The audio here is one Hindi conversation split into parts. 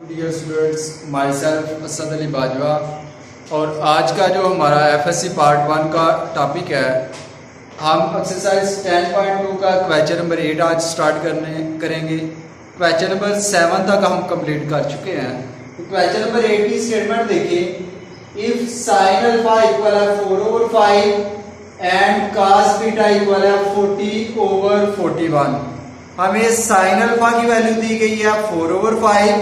Dear students, myself Asad Ali Bajwa. और आज का जो हमारा एफएससी पार्ट 1 का टॉपिक है, हम एक्सरसाइज 10.2 का क्वेश्चन नंबर 8 आज स्टार्ट करेंगे। क्वेश्चन नंबर 7 तक हम कंप्लीट कर चुके हैं। तो क्वेश्चन नंबर 8 की स्टेटमेंट देखिए। इफ साइन अल्फा इक्वल है 4/5 एंड cos बीटा इक्वल है 40/41। हमें साइन अल्फा की वैल्यू दी गई है 4/5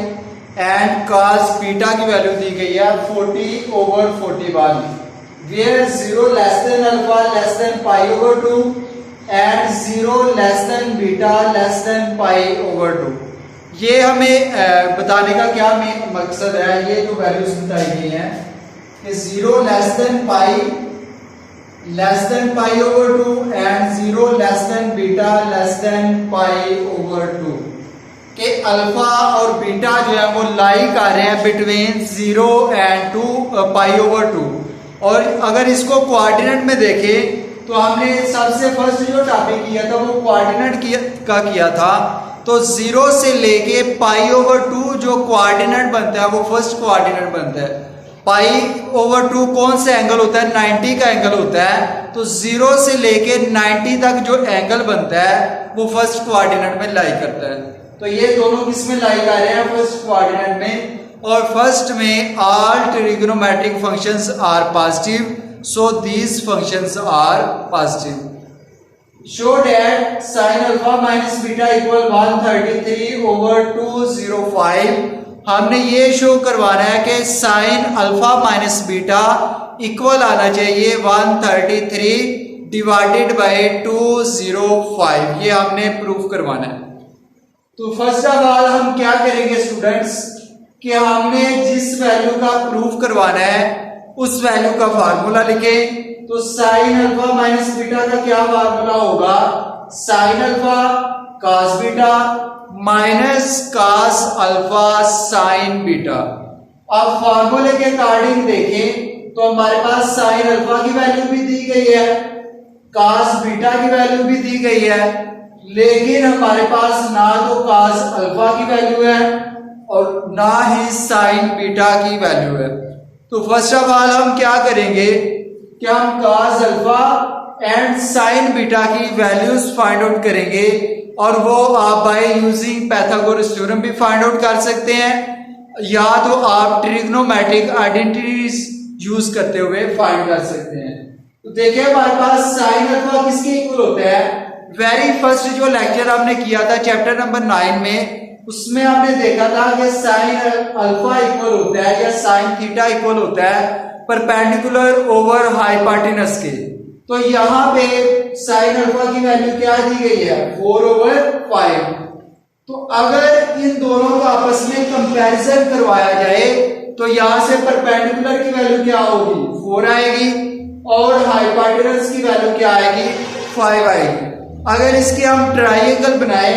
एंड cos बीटा की वैल्यू दी गई है 40/41, where 0 less than alpha less than π/2 and 0 less than beta less than π/2। ये हमें बताने का क्या मकसद है। ये जो वैल्यूज बताई गई हैं कि 0 less than π/2 and 0 less than beta less than π/2 के अल्फा और बीटा जो है वो लाई कर रहे हैं बिटवीन 0 एंड 2 π/2। और अगर इसको कोऑर्डिनेट में देखें तो हमने सबसे फर्स्ट जो टॉपिक किया था वो कोऑर्डिनेट का किया था। तो 0 से लेके π/2 जो कोऑर्डिनेट बनता है वो फर्स्ट कोऑर्डिनेट बनता है। π/2 कौन सा एंगल होता है? 90 का एंगल होता है। तो 0 से लेके 90 तक जो एंगल बनता है वो फर्स्ट कोऑर्डिनेट में लाई करता है। तो ये दोनों किस में लाई कर रहे हैं? फर्स्ट कोऑर्डिनेट में। और फर्स्ट में all trigonometric functions are positive, so these functions are positive. Show that sin alpha minus beta equal 133/205। हमने ये शो करवाना है कि sin alpha minus beta equal आना चाहिए 133 डिवाइडेड बाय 205। ये हमने प्रूफ करवाना है। तो फर्स्ट ऑफ ऑल हम क्या करेंगे स्टूडेंट्स कि हमने जिस वैल्यू का प्रूफ करवाना है उस वैल्यू का फार्मूला लिखें। तो sin अल्फा माइनस बीटा का क्या फार्मूला होगा? sin alpha cos beta minus cos alpha sin beta. अब फार्मूले के अकॉर्डिंग देखें तो हमारे पास sin अल्फा की वैल्यू भी दी गई है, cos बीटा की वैल्यू भी दी गई है, लेकिन हमारे पास ना तो cos अल्फा की वैल्यू है और ना ही sin बीटा की वैल्यू है। तो फर्स्ट ऑफ ऑल हम क्या करेंगे कि हम cos alpha and sin beta की वैल्यूज फाइंड आउट करेंगे। और वो आप बाय यूजिंग पाइथागोरस थ्योरम भी फाइंड आउट कर सकते हैं, या तो आप ट्रिग्नोमेट्रिक आइडेंटिटीज यूज करते हुए फाइंड कर सकते हैं। तो देखिए हमारे पास sin अल्फा किसके इक्वल होता है? वेरी फर्स्ट जो लेक्चर हमने किया था चैप्टर नंबर 9 में, उसमें हमने देखा था कि sin अल्फा इक्वल होता है या sin थीटा इक्वल होता है परपेंडिकुलर ओवर हाइपोटेनस के। तो यहाँ पे sin अल्फा की वैल्यू क्या दी गई है? 4/5। तो अगर इन दोनों को आपस में कंपैरिजन करवाया जाए तो यहां से परपेंडिकुलर की वैल्यू क्या होगी? 4 आएगी और हाइपोटेनस की वैल्यू क्या आएगी? 5 आएगी। अगर इसके हम ट्राइंगल बनाए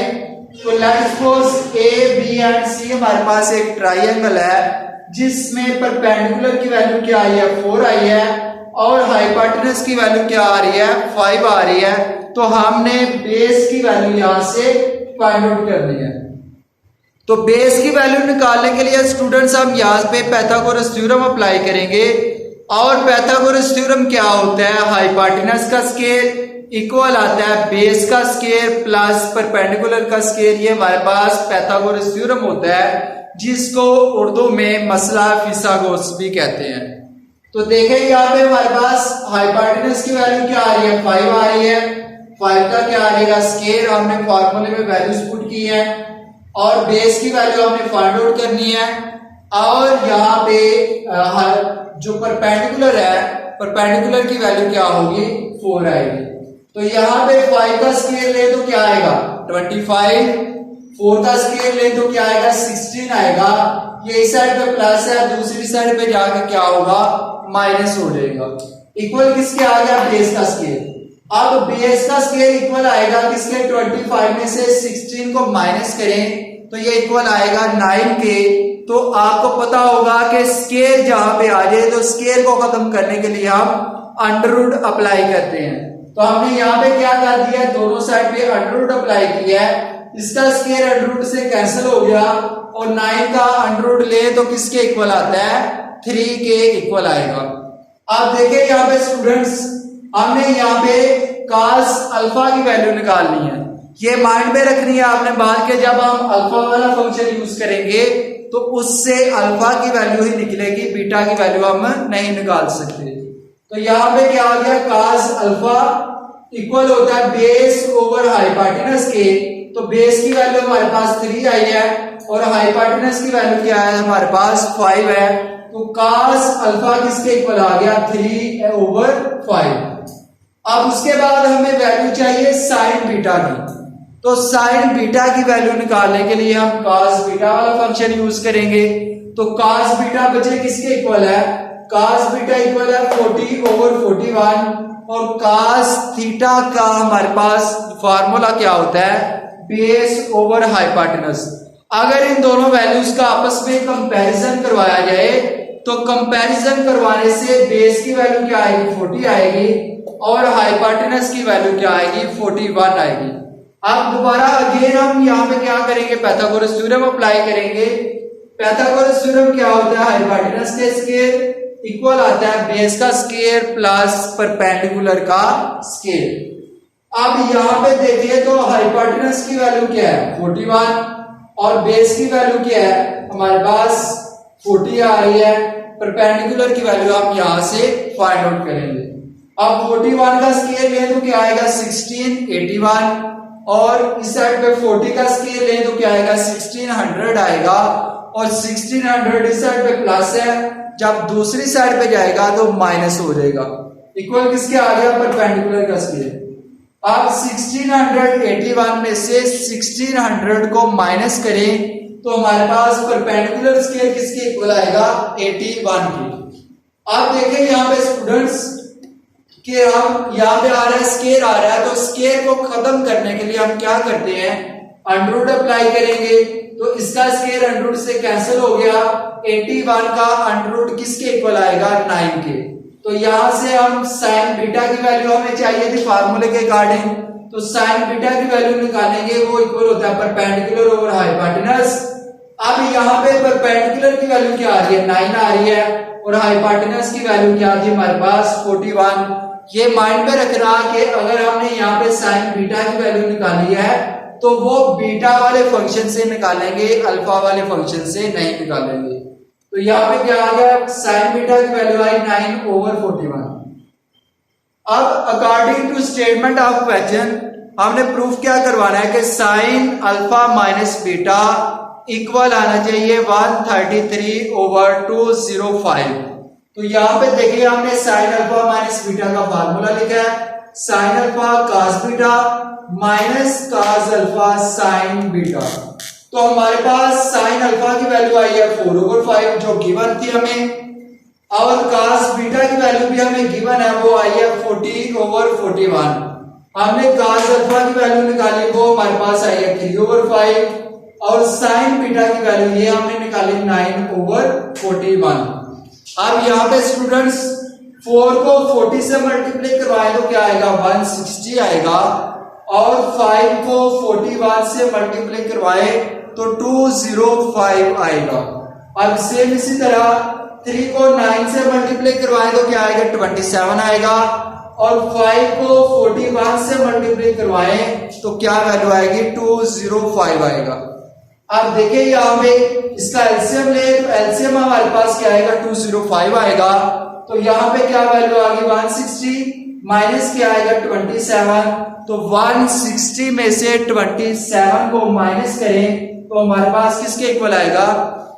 तो let's suppose A B and C हमारे पास एक ट्राइंगल है जिसमें परपेंडिकुलर की वैल्यू क्या आई है? 4 आई है और हाइपोटेनस की वैल्यू क्या आ रही है? 5 आ रही है। तो हमने बेस की वैल्यू यहां से फाइंड आउट करनी है। तो बेस की वैल्यू निकालने के लिए स्टूडेंट्स हम यहां पे पाइथागोरस थ्योरम अप्लाई करेंगे। और पाइथागोरस थ्योरम क्या होता है? हाइपोटेनस का स्केल इक्वल आता है बेस का स्केयर प्लस परपेंडिकुलर का स्केयर। ये हमारे पास पाइथागोरस थ्योरम होता है जिसको उर्दू में मसला फिसागोरस भी कहते हैं। तो देखें यहाँ पे हमारे पास हाइपोटेनस की वैल्यू क्या आ रही है? 5 आ रही है। 5 का क्या आ रहेगा? स्केयर हमने फॉर्मूले में वैल्यूज पुट की है और बेस की वैल्यू हमने फाइंड आउट करनी है। और यहाँ पे जो परपेंडिकुलर है, परपेंडिकुलर की वैल्यू क्या होगी? 4 आएगी। तो यहाँ पे 5 का स्केयर ले तो क्या आएगा? 25। 4 का स्केयर ले तो क्या आएगा? 16 आएगा। ये इस साइड पे प्लस है, दूसरी साइड पे जाके क्या होगा? माइनस हो जाएगा। इक्वल किसके आ गया? बेस का स्केयर। अब बेस का स्केयर इक्वल आएगा किसके? 25 में से 16 को माइनस करें तो ये इक्वल आएगा 9 के। तो आपको पता होगा कि स्केयर जहां पे आ जाए तो स्केयर को खत्म करने के लिए हम अंडर रूट अप्लाई करते हैं। तो हमने यहाँ पे क्या कर दिया? दोनों साइड पे अंडर रूट अप्लाई किया है। इसका स्क्वायर अंडर रूट से कैंसिल हो गया और 9 का अंडर रूट ले तो किसके इक्वल आता है, 3 के इक्वल आएगा। आप देखें यहाँ पे स्टूडेंट्स, हमने यहाँ पे cos अल्फा की वैल्यू निकालनी है। ये माइंड में रखनी है आपने बात के, जब हम अल्फा वाला फंक्शन यूज करेंगे तो उससे अल्फा की वैल्यू ही निकलेगी, बीटा की वैल्यू हम नहीं निकाल सकते। तो यहाँ पे क्या आ गया, cos अल्फा इक्वल होता है बेस ओवर हाइपोटेनस के। तो बेस की वैल्यू हमारे पास 3 आई है और हाइपोटेनस की वैल्यू क्या है हमारे पास 5 है। तो cos अल्फा किसके इक्वल आ गया, 3/5। अब उसके बाद हमें वैल्यू चाहिए साइन बीटा की। तो साइन बीटा की वैल्यू निकालने के लिए हम cos बीटा वाला फंक्शन यूज करेंगे। तो cos बीटा बचे किसके इक्वल है, cos बीटा इक्वल है 40/41 और cos थीटा का हमारे पास फार्मूला क्या होता है, बेस ओवर हाइपोटेनस। अगर इन दोनों वैल्यूज का आपस में कंपैरिजन करवाया जाए तो कंपैरिजन करवाने से बेस की वैल्यू क्या आएगी, 40 आएगी और हाइपोटेनस की वैल्यू क्या आएगी, 41 आएगी। अब दोबारा अगेन हम यहाँ पे क्या करेंगे, पाइथागोरस थ्योरम अप्लाई करेंगे। पाइथागोरस थ्योरम क्या होता है, हाइपोटेनस के स्क्वायर इक्वल आता है बेस का स्क्वायर प्लस परपेंडिकुलर का स्क्वायर। अब यहाँ पे देखिए तो हाइपोटेनस की वैल्यू क्या है, 41 और बेस की वैल्यू क्या है हमारे पास 40 आ रही है। परपेंडिकुलर की वैल्यू हम यहाँ से फाइंड आउट करेंगे। अब 41 का स्क्वायर लें तो क्या आएगा, 1681 और इस साइड पे 40 का स्क्वायर लें तो क्या आएगा, 1600 आएगा और 1600 इस साइड पे प्लस है, जब दूसरी साइड पे जाएगा तो माइनस हो जाएगा। इक्वल किसके आ गया, परपेंडिकुलर का स्क्वायर। अब 1681 में से 1600 को माइनस करें तो हमारे पास परपेंडिकुलर स्क्वायर किसके इक्वल आएगा, 81 की। आप देखें यहाँ पे स्टूडेंट्स कि हम यहाँ पे आ रहा है स्क्वायर आ रहा है, तो स्क्वायर को खत्म करने के लिए हम क्या करते हैं, अंडर रूट अप्लाई करेंगे। तो इसका स्क्वायर अंडर रूट से कैंसिल हो गया, 81 का अंडर रूट किसके इक्वल आएगा, 9 के। तो यहां से हम साइन बीटा की वैल्यू हमें चाहिए थी फार्मूले के अकॉर्डिंग, तो साइन बीटा की वैल्यू निकालेंगे, वो इक्वल होता है परपेंडिकुलर ओवर हाइपोटेनस। अब यहाँ पे परपेंडिकुलर की वैल्यू क्या आ रही है, 9 आ रही है और हाइपोटेनस की वैल्यू क्या थी हमारे पास 41। ये माइंड में रखना कि अगर हमने यहाँ पे साइन बीटा की वैल्यू निकाली है तो वो बीटा वाले फंक्शन से निकालेंगे, अल्फा वाले फंक्शन से नहीं निकालेंगे। तो यहाँ पे क्या आ गया, साइन बीटा की वैल्यू आई 9/41। अब according to statement of question हमने प्रूफ क्या करवाना है कि sine alpha minus beta equal आना चाहिए 133/205। तो यहाँ पे देखिए हमने साइन अल्फा माइनस बीटा का फार्मूला लिखा है, sine alpha cos beta minus cos alpha sine beta. तो हमारे पास साइन अल्फा की वैल्यू आई है 4/5 जो गिवन थी हमें, और cos बीटा की वैल्यू भी हमें गिवन है, वो आई है 40/41। हमने cos अल्फा की वैल्यू निकाली, वो हमारे पास आई है 3/5 और साइन बीटा की वैल्यू ये हमने निकाली 9/41। अब यहाँ पे स्टूडेंट्स 4 को 40 से मल्टीप्लाई करवाए तो क्या आएगा, 160 आएगा और 5 को 41 से मल्टीप्लाई करवाए तो 205 आएगा। अब सेम इसी तरह 3 को 9 से मल्टीप्लाई करवाए तो क्या आएगा, 27 आएगा और 5 को 41 से मल्टीप्लाई करवाए तो क्या वैल्यू आएगी, 205 आएगा। आप देखिए यहाँ पे इसका एलसीएम ले तो एलसीएम हमारे पास क्या आएगा, 205 आएगा। तो यहाँ पे क्या वैल्यू आ गई, 160 माइनस क्या आएगा, 27। तो 160 में से 27 को माइनस करें तो हमारे पास किसके इक्वल आएगा,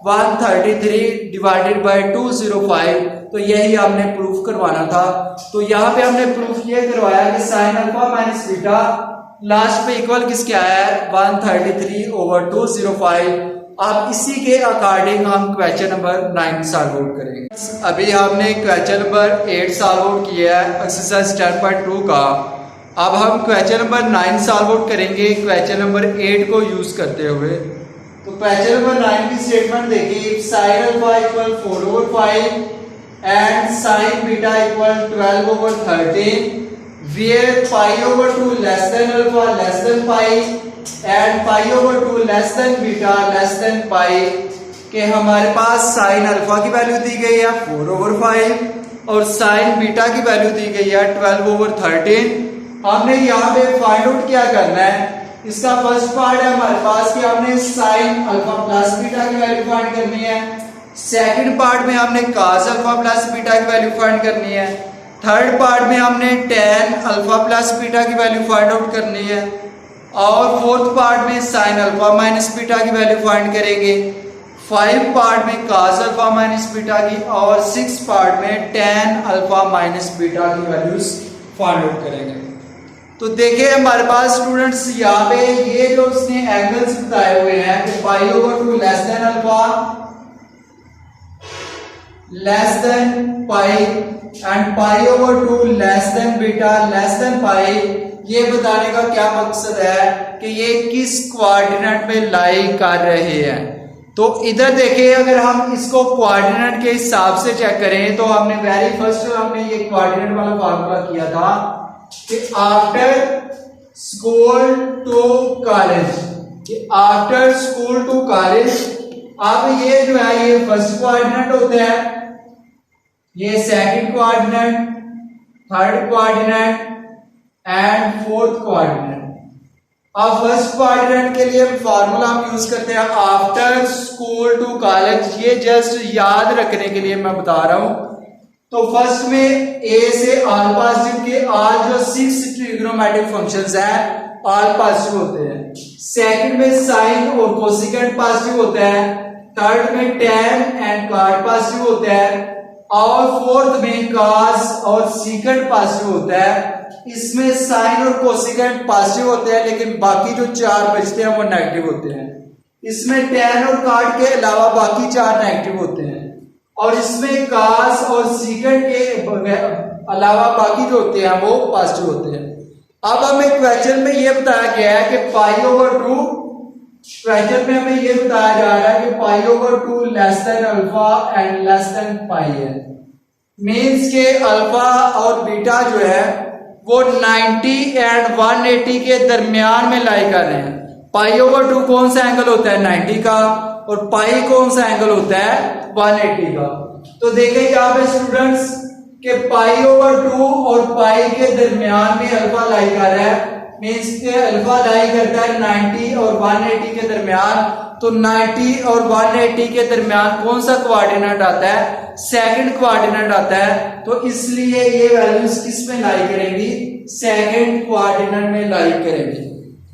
133/205। तो यही हमने प्रूफ करवाना था। तो यहाँ पे हमने प्रूफ ये करवाया कि sine alpha minus beta last पे इक्वल किसके आया है, 133/205। अब इसी के अकॉर्डिंग हम क्वेश्चन नंबर 9 सॉल्व आउट करेंगे। अभी हमने क्वेश्चन नंबर 8 सॉल्व आउट किया है एक्सरसाइज 10.2 का। अब हम क्वेश्चन नंबर 9 सॉल्व आउट करेंगे क्वेश्चन नंबर 8 को यूज करते हुए। तो क्वेश्चन नंबर 9 की स्टेटमेंट देखिए, sine alpha equal 4/5 and sine beta equal 12/13 where pi/2 less than alpha less than pi and pi over 2 less than beta less than pi के हमारे पास साइन अल्फा की वैल्यू दी गई है 4/5 और साइन बीटा की वैल्यू दी गई है 12/13। हमने यहाँ पे फाइंड आउट क्या करना है, इसका फर्स्ट पार्ट है हमारे पास कि हमने साइन अल्फा प्लस बीटा की वैल्यू फाइंड करनी है। सेकंड पार्ट में हमने cos अल्फा प्लस बीटा की वैल्यू फाइंड करनी है। थर्ड पार्ट में हमने tan अल्फा प्लस बीटा की वैल्यू फाइंड आउट करनी है और फोर्थ पार्ट में साइन अल्फा माइनस बीटा की वैल्यू फाइंड करेंगे। 5 पार्ट में cos अल्फा माइनस बीटा की और 6 पार्ट में tan अल्फा माइनस बीटा की वैल्यूज फाइंड आउट करेंगे। तो देखिए हमारे पास स्टूडेंट्स यहाँ पे ये जो उसने एंगल्स बताए हुए हैं कि pi over 2 less than alpha less than pi and pi over 2 less than beta less than pi, ये बताने का क्या मकसद है कि ये किस कोऑर्डिनेट में लाई कर रहे हैं। तो इधर देखिए अगर हम इसको कोऑर्डिनेट के हिसाब से चेक करें तो हमने वेरी फर्स्ट हमने ये कोऑर्डिनेट वाला फार्मूला किया था कि after school to college, after school to college. अब ये जो है ये फर्स्ट कोऑर्डिनेट होता है, ये second coordinate, third coordinate and fourth coordinate. अब फर्स्ट कोऑर्डिनेट के लिए फार्मूला हम यूज करते हैं आफ्टर स्कूल टू कॉलेज। ये जस्ट याद रखने के लिए मैं बता रहा हूं। तो फर्स्ट में a से ऑल पॉजिटिव के ऑल जो 6 ट्रिग्नोमेट्रिक फंक्शंस हैं ऑल पॉजिटिव होते हैं। सेकंड में साइन और कोसेकेंट पॉजिटिव होता है। थर्ड में tan एंड cot पॉजिटिव होता है और फोर्थ में cos और secant पॉजिटिव होता है। इसमें साइन और कोसेकेंट पॉजिटिव होते हैं लेकिन बाकी जो 4 बचते हैं वो नेगेटिव होते हैं। इसमें tan और cot के अलावा बाकी 4 नेगेटिव होते हैं और इसमें cos और secant के अलावा बाकी जो होते हैं वो पॉजिटिव होते हैं। अब हमें क्वेश्चन में ये बताया गया है कि पाई ओवर 2, क्वेश्चन में हमें ये बताया जा रहा है कि pi over 2 less than alpha and less than pi है। मीन्स के अल्फा और बीटा जो है वो 90 एंड 180 के दरमियान में लाई कर रहे हैं। पाई ओवर 2 कौन सा एंगल होता है 90 का और पाई कौन सा एंगल होता है 180 का। तो देखें यहाँ पे स्टूडेंट्स के पाई ओवर 2 और पाई के दरमियान में अल्फा लाई कर रहा है। मीन्स के अल्फा लाई करता है 90 और 180 के दरमियान। तो 90 और 180 के दरमियान कौन सा कोऑर्डिनेट आता है, सेकंड कोऑर्डिनेट आता है। तो इसलिए ये वैल्यूज किस में लाई करेंगी, सेकंड कोऑर्डिनेट में लाई करेंगी।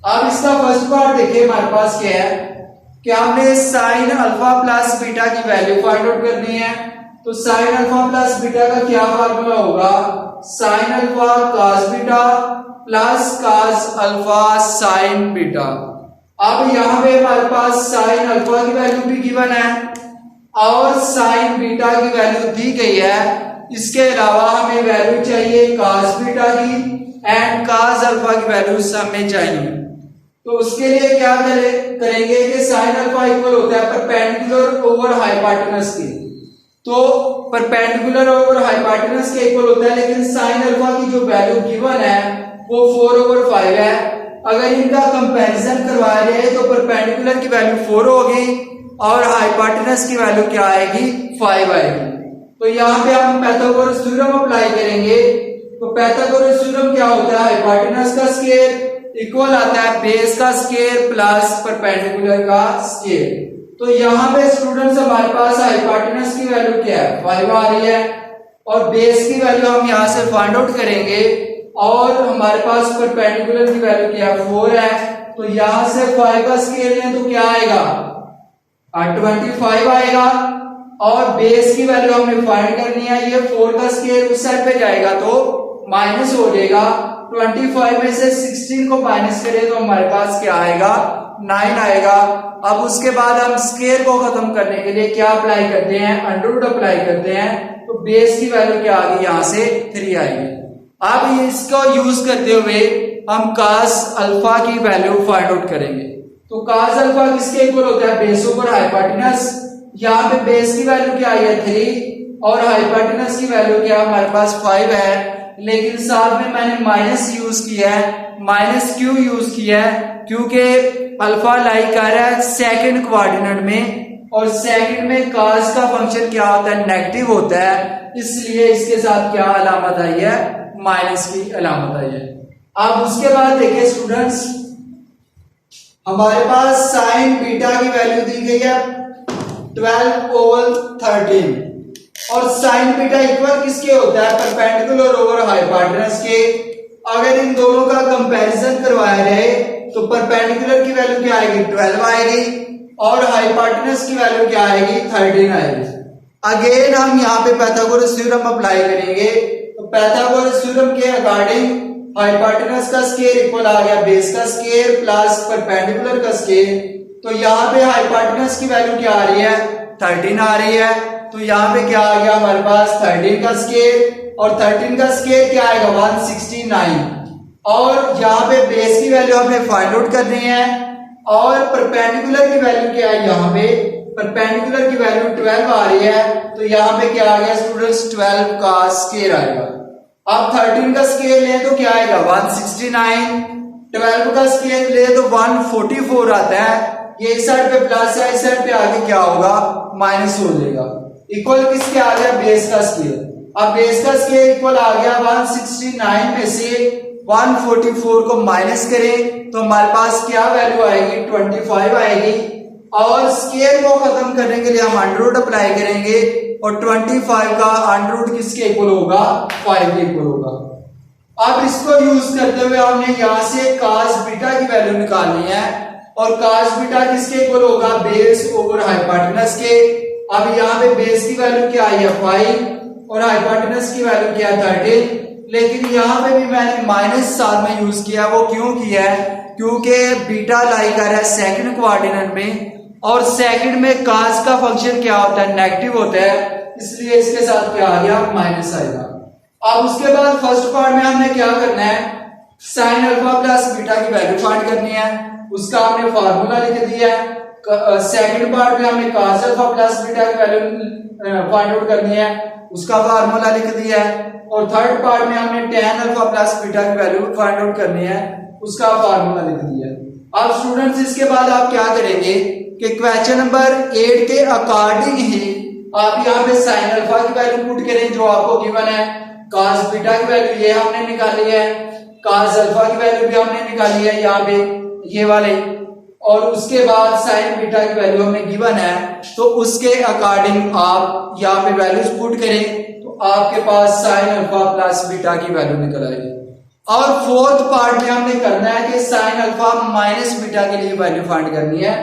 अब इसका फर्स्ट पार्ट देखिए हमारे पास क्या है कि हमने साइन अल्फा प्लस बीटा की वैल्यू फाइंड आउट करनी है। तो साइन अल्फा प्लस बीटा का क्या फार्मूला होगा, sign alpha cos beta plus cos alpha sine beta. अब यहाँ पे हमारे पास साइन अल्फा की वैल्यू भी गिवन है और साइन बीटा की वैल्यू दी गई है। इसके अलावा हमें वैल्यू चाहिए cos बीटा की एंड cos अल्फा की वैल्यू हमें चाहिए। तो उसके लिए क्या करेंगे कि साइन अल्फा इक्वल होता है परपेंडिकुलर ओवर हाइपोटेनस की। तो परपेंडिकुलर ओवर हाइपोटेनस के इक्वल होता है, लेकिन साइन अल्फा की जो वैल्यू गिवन है वो 4/5 है। अगर इनका कंपैरिजन करवाया जाए तो परपेंडिकुलर की वैल्यू 4 होगी और हाइपोटेनस की वैल्यू क्या आएगी 5 आएगी। तो यहाँ पे हम पाइथागोरस थ्योरम अप्लाई करेंगे। तो पाइथागोरस थ्योरम क्या होता है, हाइपोटेनस का स्क्वायर इक्वल आता है बेस का स्क्वायर प्लस परपेंडिकुलर का स्क्वायर। तो यहाँ पे स्टूडेंट्स हमारे पास हाइपोटेनस की वैल्यू क्या है 5 आ रही है और बेस की वैल्यू हम यहाँ से फाइंड आउट करेंगे और हमारे पास परपेंडिकुलर की वैल्यू क्या है 4 है। तो यहाँ से 5 का स्क्वायर लें तो क्या आएगा 25 आएगा और बेस की वैल्यू हमने फाइंड करनी है। ये 4 का स्क्वायर उस साइड पे जाएगा तो माइनस हो जाएगा। 25 में से 16 को माइनस करें तो हमारे पास क्या आएगा 9 आएगा। अब उसके बाद हम स्क्वायर को खत्म करने के लिए क्या अप्लाई करते हैं, अंडररूट अप्लाई करते हैं। तो बेस की वैल्यू क्या आ गई, यहाँ से 3 आएगी। अब इसको यूज करते हुए हम cos अल्फा की वैल्यू फाइंड आउट करेंगे। तो cos अल्फा किसके इक्वल होता है, बेस ओवर हाइपोटेनस। यहाँ पे बेस की वैल्यू क्या आई है 3 और हाइपोटेनस की वैल्यू क्या हमारे पास 5 है। लेकिन साथ में मैंने माइनस यूज किया है। माइनस क्यों यूज किया है? क्योंकि अल्फा लाई कर रहा है सेकंड कोऑर्डिनेट में, और सेकंड में cos का फंक्शन क्या होता है? नेगेटिव होता है, इसलिए इसके साथ क्या अलामत आई है? माइनस की अलामत आई है। अब उसके बाद देखिए स्टूडेंट्स, हमारे पास साइन बीटा की वैल्यू दी गई है 12/13, और साइन बीटा इक्वल किसके होता है? परपेंडिकुलर ओवर हाइपोटेनस के। अगर इन दोनों का कंपैरिजन करवाया जाए तो परपेंडिकुलर की वैल्यू क्या आएगी? 12 आएगी, और हाइपोटेनस की वैल्यू क्या आएगी? 13 आएगी। अगेन हम यहाँ पे पाइथागोरस थ्योरम अप्लाई करेंगे, तो पाइथागोरस थ्योरम के अकॉर्डिंग हाइपोटेनस का स्क्वायर इक्वल आ गया बेस का स्क्वायर प्लस परपेंडिकुलर का स्क्वायर। तो यहाँ पे हाइपोटेनस की वैल्यू क्या आ रही है? 13 आ रही है। तो यहाँ पे क्या आ गया हमारे पास? 13 का स्क्वायर, और 13 का स्क्वायर क्या आएगा? 169। और यहाँ पे बेस की वैल्यू हमें फाइंड आउट करनी है, और परपेंडिकुलर की वैल्यू क्या है? यहाँ पे परपेंडिकुलर की वैल्यू 12 आ रही है। तो यहाँ पे क्या आ गया स्टूडेंट्स? 12 का स्क्वायर आएगा। अब 13 का स्क्वायर ले तो क्या आएगा? 169। 12 का स्क्वायर ले तो 144 आता है। ये इस साइड पे प्लस है, इस साइड पे आगे क्या होगा? माइनस हो जाएगा। इक्वल किसके आ गया? बेस का स्क्वायर। अब बेस का स्क्वायर इक्वल आ गया 169 में से 144 को माइनस करें तो हमारे पास क्या वैल्यू आएगी? 25 आएगी। और स्क्वायर को खत्म करने के लिए हम अंडर रूट अप्लाई करेंगे, और 25 का अंडर रूट किसके इक्वल होगा? 5 के इक्वल होगा। अब इसको यूज करते हुए हमने यहाँ से cos बीटा की वैल्यू निकालनी है, और cos बीटा किसके इक्वल होगा? बेस ओवर हाइपोटेनस के। अब यहाँ पे बेस की वैल्यू क्या आई है? 5, और हाइपोटेनस की वैल्यू क्या है? 13। लेकिन यहाँ पे भी मैंने माइनस साथ में यूज किया। वो क्यों किया है? क्योंकि बीटा लाई कर रहा है सेकंड कोऑर्डिनेट में, और सेकंड में cos का फंक्शन क्या होता है? नेगेटिव होता है, इसलिए इसके साथ क्या आ गया? माइनस आएगा। अब उसके बाद फर्स्ट पार्ट में हमने क्या करना है? साइन अल्फा प्लस बीटा की वैल्यू फाइंड करनी है, उसका हमने फार्मूला लिख दिया है। सेकंड पार्ट में हमने cos अल्फा प्लस बीटा की वैल्यू फाइंड आउट करनी है, उसका फार्मूला लिख दिया है। और थर्ड पार्ट में हमने tan अल्फा प्लस बीटा की वैल्यू फाइंड आउट करनी है, उसका फार्मूला लिख दिया है। अब स्टूडेंट्स इसके बाद आप क्या करेंगे कि क्वेश्चन नंबर 8 के अकॉर्डिंग ही आप यहाँ पे साइन अल्फा की वैल्यू पुट करें जो आपको गिवन है। cos बीटा की वैल्यू ये हमने निकाली है, cos अल्फा की वैल्यू भी हमने निकाली है यहाँ पे ये वाले, और उसके बाद साइन बीटा की वैल्यू हमें गिवन है, तो उसके अकॉर्डिंग आप यहाँ पे वैल्यूज पुट करें तो आपके पास साइन अल्फा प्लस बीटा की वैल्यू निकल आएगी। और फोर्थ पार्ट में हमने करना है कि साइन अल्फा माइनस बीटा के लिए वैल्यू फाइंड करनी है।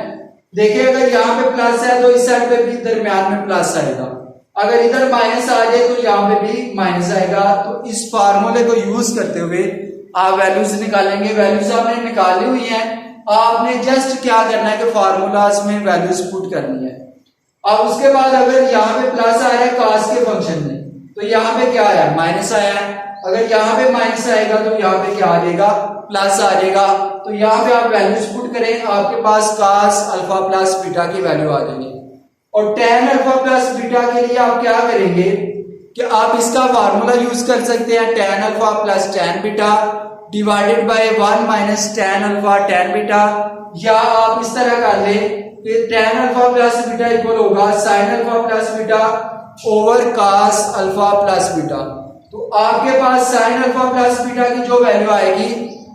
देखिए अगर यहाँ पे प्लस है तो इस साइड पे भी दरमियान में प्लस आएगा, अगर इधर माइनस आ जाए तो यहाँ पे भी माइनस आएगा। तो इस फार्मूले को यूज करते हुए आप वैल्यूज निकालेंगे। वैल्यूज आपने निकाली हुई है, आपने जस्ट क्या करना है कि फार्मूलाज में वैल्यूज पुट करनी है। अब उसके बाद अगर यहाँ पे प्लस आ रहा है cos के फंक्शन में, तो यहाँ पे क्या आया? माइनस आया है। अगर यहाँ पे माइनस आएगा तो यहाँ पे क्या आ जाएगा? प्लस आ जाएगा। तो यहाँ पे आप वैल्यूज पुट करें, आपके पास cos अल्फा प्लस बीटा की वैल्यू आ जाएगी। और tan अल्फा प्लस बीटा के लिए आप क्या करेंगे कि आप इसका फार्मूला यूज कर सकते हैं, tan alpha plus tan beta divided by 1 minus tan alpha tan beta, या आप इस तरह कर ले कि tan alpha plus beta equal होगा sin alpha plus beta over cos alpha plus beta. तो आपके पास sin अल्फा प्लस बीटा की जो वैल्यू आएगी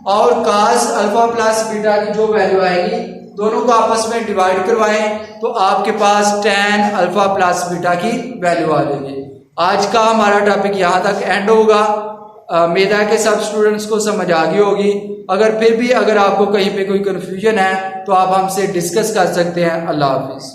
और cos अल्फा प्लस बीटा की जो वैल्यू आएगी, दोनों को आपस में डिवाइड करवाएं तो आपके पास tan अल्फा प्लस बीटा की वैल्यू आ जाएगी। आज का हमारा टॉपिक यहाँ तक एंड होगा। उम्मीद है कि सब स्टूडेंट्स को समझ आ गई होगी। अगर फिर भी अगर आपको कहीं पे कोई कंफ्यूजन है तो आप हमसे डिस्कस कर सकते हैं। अल्लाह हाफिज।